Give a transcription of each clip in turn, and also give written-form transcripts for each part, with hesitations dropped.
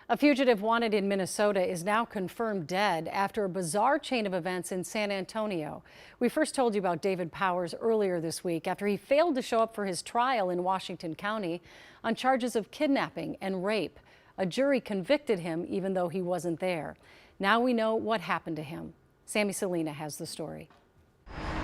A fugitive wanted in Minnesota is now confirmed dead after a bizarre chain of events in San Antonio. We first told you about David Powers earlier this week after he failed to show up for his trial in Washington County on charges of kidnapping and rape. A jury convicted him even though he wasn't there. Now we know what happened to him. Sammy Salina has the story.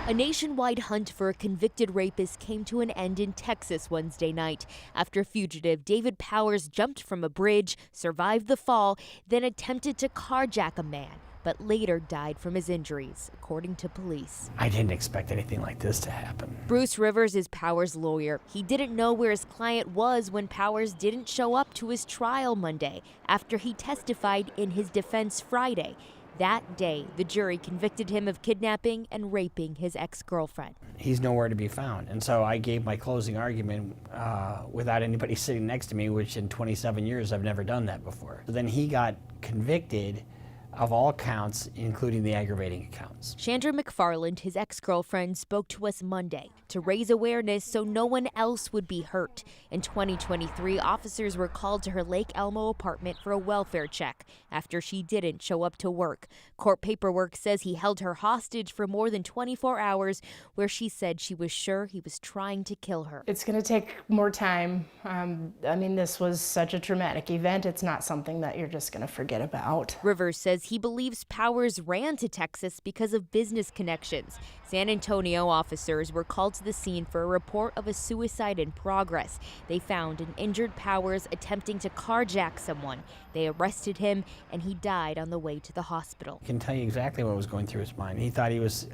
A nationwide hunt for a convicted rapist came to an end in Texas Wednesday night after fugitive David Powers jumped from a bridge, survived the fall, then attempted to carjack a man, but later died from his injuries, according to police. I didn't expect anything like this to happen. Bruce Rivers is Powers' lawyer. He didn't know where his client was when Powers didn't show up to his trial Monday after he testified in his defense Friday. That day, the jury convicted him of kidnapping and raping his ex-girlfriend. He's nowhere to be found. And so I gave my closing argument without anybody sitting next to me, which in 27 years I've never done that before. Then he got convicted of all counts, including the aggravating counts. Chandra McFarland, his ex-girlfriend, spoke to us Monday to raise awareness so no one else would be hurt. In 2023, officers were called to her Lake Elmo apartment for a welfare check after she didn't show up to work. Court paperwork says he held her hostage for more than 24 hours, where she said she was sure he was trying to kill her. It's going to take more time. This was such a traumatic event. It's not something that you're just going to forget about. Rivers says he believes Powers ran to Texas because of business connections. San Antonio officers were called to the scene for a report of a suicide in progress. They found an injured Powers attempting to carjack someone. They arrested him, and he died on the way to the hospital. I can tell you exactly what was going through his mind. He thought he was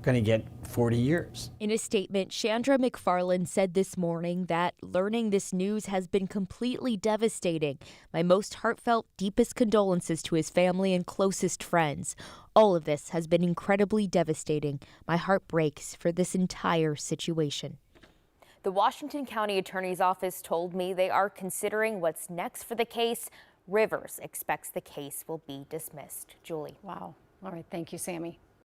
going to get 40 years. In a statement, Chandra McFarland said this morning that learning this news has been completely devastating. My most heartfelt, deepest condolences to his family and closest friends. All of this has been incredibly devastating. My heart breaks for this entire situation. The Washington County Attorney's Office told me they are considering what's next for the case. Rivers expects the case will be dismissed. Julie. Wow. All right. Thank you, Sammy.